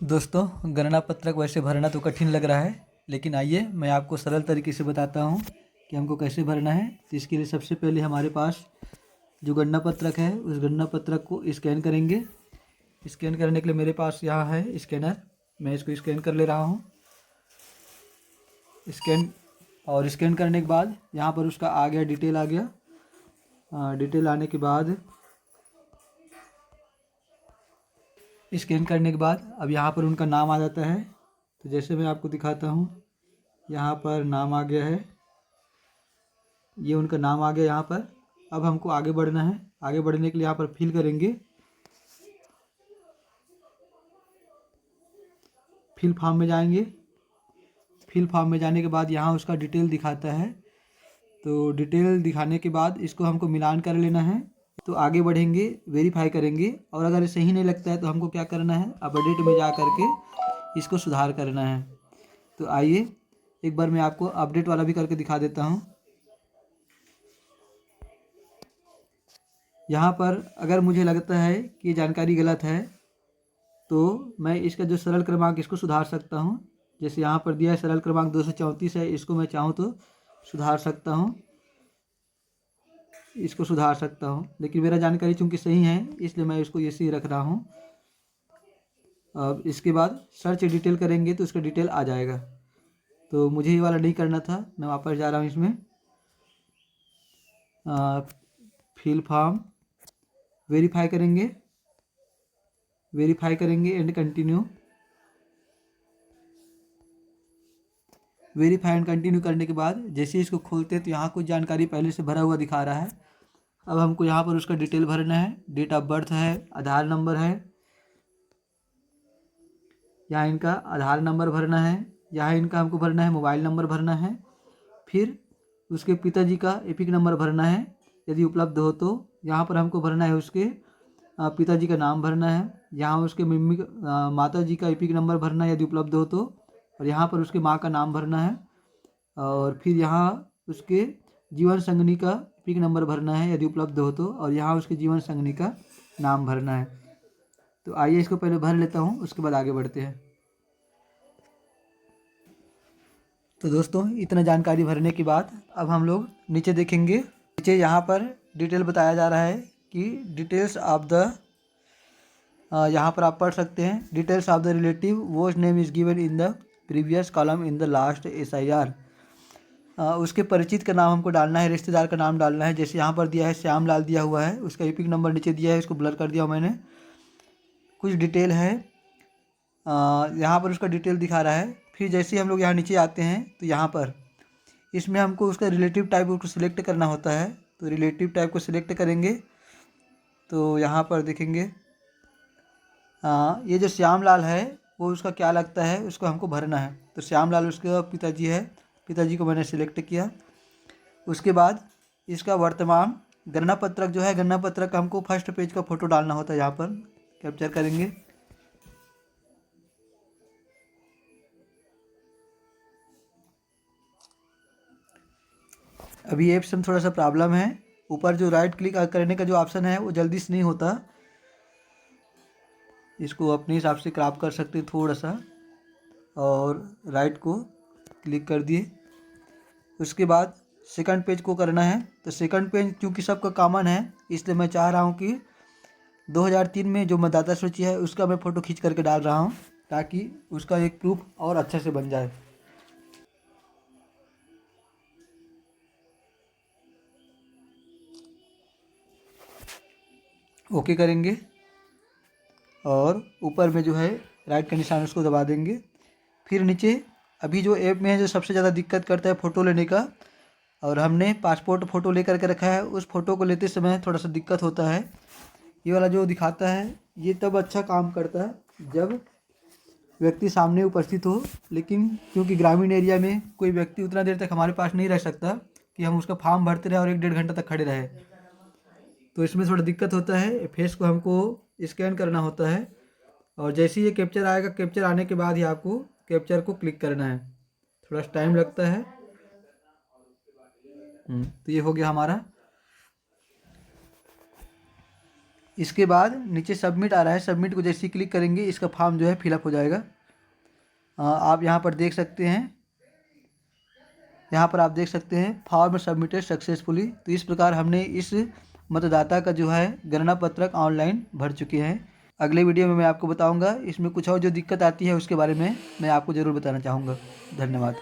दोस्तों, गणना पत्रक वैसे भरना तो कठिन लग रहा है, लेकिन आइए मैं आपको सरल तरीके से बताता हूँ कि हमको कैसे भरना है। तो इसके लिए सबसे पहले हमारे पास जो गणना पत्रक है उस गणना पत्रक को स्कैन करेंगे। स्कैन करने के लिए मेरे पास यहाँ है स्कैनर, मैं इसको स्कैन कर ले रहा हूँ। स्कैन करने के बाद यहाँ पर उसका आ गया, डिटेल आ गया। डिटेल आने के बाद स्कैन करने के बाद अब यहाँ पर उनका नाम आ जाता है। तो जैसे मैं आपको दिखाता हूँ, यहाँ पर नाम आ गया है, ये उनका नाम आ गया यहाँ पर। अब हमको आगे बढ़ना है। आगे बढ़ने के लिए यहाँ पर फिल करेंगे। फिल फॉर्म में जाएंगे। फिल फॉर्म में जाने के बाद यहाँ उसका डिटेल दिखाता है। तो डिटेल दिखाने के बाद इसको हमको मिलान कर लेना है। तो आगे बढ़ेंगे, वेरीफाई करेंगे, और अगर सही नहीं लगता है तो हमको क्या करना है, अपडेट में जा करके इसको सुधार करना है। तो आइए एक बार मैं आपको अपडेट वाला भी करके दिखा देता हूँ। यहाँ पर अगर मुझे लगता है कि ये जानकारी गलत है तो मैं इसका जो सरल क्रमांक इसको सुधार सकता हूँ। जैसे यहाँ पर दिया है सरल क्रमांक 234 है, इसको मैं चाहूँ तो सुधार सकता हूँ, इसको सुधार सकता हूँ। लेकिन मेरा जानकारी चूँकि सही है इसलिए मैं इसको ऐसे ही रख रहा हूँ। अब इसके बाद सर्च डिटेल करेंगे तो उसका डिटेल आ जाएगा। तो मुझे ये वाला नहीं करना था, मैं वापस जा रहा हूँ इसमें। फिल फॉर्म, वेरीफाई करेंगे and continue. Verify and continue करने के बाद जैसे इसको खोलते हैं तो यहाँ कुछ जानकारी पहले से भरा हुआ दिखा रहा है। अब हमको यहाँ पर उसका डिटेल भरना है। डेट ऑफ बर्थ है, आधार नंबर है, यहाँ इनका आधार नंबर भरना है, यहाँ इनका हमको भरना है मोबाइल नंबर भरना है। फिर उसके पिताजी का एपिक नंबर भरना है यदि उपलब्ध हो तो। यहाँ पर हमको भरना है उसके पिताजी का नाम भरना है। यहाँ उसके मम्मी माता जी का एपिक नंबर भरना है यदि उपलब्ध हो तो। और यहाँ पर उसके माँ का नाम भरना है। और फिर यहाँ उसके जीवन संगनी का एपिक नंबर भरना है यदि उपलब्ध हो तो। और यहाँ उसके जीवन संगनी का नाम भरना है। तो आइए इसको पहले भर लेता हूँ, उसके बाद आगे बढ़ते हैं। तो दोस्तों, इतना जानकारी भरने के बाद अब हम लोग नीचे देखेंगे। नीचे यहाँ पर डिटेल बताया जा रहा है कि डिटेल्स ऑफ द, यहाँ पर आप पढ़ सकते हैं, details of the relative whose name is given in the previous column in the last SIR। उसके परिचित का नाम हमको डालना है, रिश्तेदार का नाम डालना है। जैसे यहाँ पर दिया है श्याम लाल दिया हुआ है, उसका एपिक नंबर नीचे दिया है, इसको ब्लर कर दिया मैंने। कुछ डिटेल है, यहाँ पर उसका डिटेल दिखा रहा है। फिर जैसे हम लोग यहाँ नीचे आते हैं तो यहाँ पर इसमें हमको उसका रिलेटिव टाइप को सिलेक्ट करना होता है। तो रिलेटिव टाइप को सिलेक्ट करेंगे तो यहाँ पर देखेंगे ये जो श्याम लाल है वो उसका क्या लगता है, उसको हमको भरना है। तो श्याम लाल उसका पिताजी है, पिताजी को मैंने सिलेक्ट किया। उसके बाद इसका वर्तमान गणना पत्रक जो है, गणना पत्रक का हमको फर्स्ट पेज का फ़ोटो डालना होता है। यहाँ पर कैप्चर करेंगे। अभी ऐप्स में थोड़ा सा प्रॉब्लम है, ऊपर जो राइट क्लिक करने का जो ऑप्शन है वो जल्दी से नहीं होता, इसको अपने हिसाब से क्रॉप कर सकते हैं थोड़ा सा, और राइट को क्लिक कर दिए। उसके बाद सेकंड पेज को करना है। तो सेकंड पेज क्योंकि सबका कॉमन है इसलिए मैं चाह रहा हूँ कि 2003 में जो मतदाता सूची है उसका मैं फ़ोटो खींच करके डाल रहा हूँ ताकि उसका एक प्रूफ और अच्छे से बन जाए। ओके करेंगे और ऊपर में जो है राइट का निशान उसको दबा देंगे। फिर नीचे अभी जो ऐप में है जो सबसे ज़्यादा दिक्कत करता है फ़ोटो लेने का, और हमने पासपोर्ट फ़ोटो लेकर के रखा है, उस फ़ोटो को लेते समय थोड़ा सा दिक्कत होता है। ये वाला जो दिखाता है ये तब अच्छा काम करता है जब व्यक्ति सामने उपस्थित हो, लेकिन क्योंकि ग्रामीण एरिया में कोई व्यक्ति उतना देर तक हमारे पास नहीं रह सकता कि हम उसका फॉर्म भरते रहे और 1-1.5 घंटा तक खड़े रहे, तो इसमें थोड़ा दिक्कत होता है। फेस को हमको स्कैन करना होता है और जैसे ही ये कैप्चर आएगा, कैप्चर आने के बाद ही आपको कैप्चर को क्लिक करना है, थोड़ा टाइम लगता है। तो ये हो गया हमारा। इसके बाद नीचे सबमिट आ रहा है, सबमिट को जैसे ही क्लिक करेंगे इसका फॉर्म जो है फिलअप हो जाएगा। आप यहाँ पर देख सकते हैं, यहाँ पर आप देख सकते हैं फॉर्म सबमिटेड सक्सेसफुली। तो इस प्रकार हमने इस मतदाता का जो है गणना पत्रक ऑनलाइन भर चुके हैं। अगले वीडियो में मैं आपको बताऊंगा इसमें कुछ और जो दिक्कत आती है उसके बारे में मैं आपको ज़रूर बताना चाहूँगा। धन्यवाद।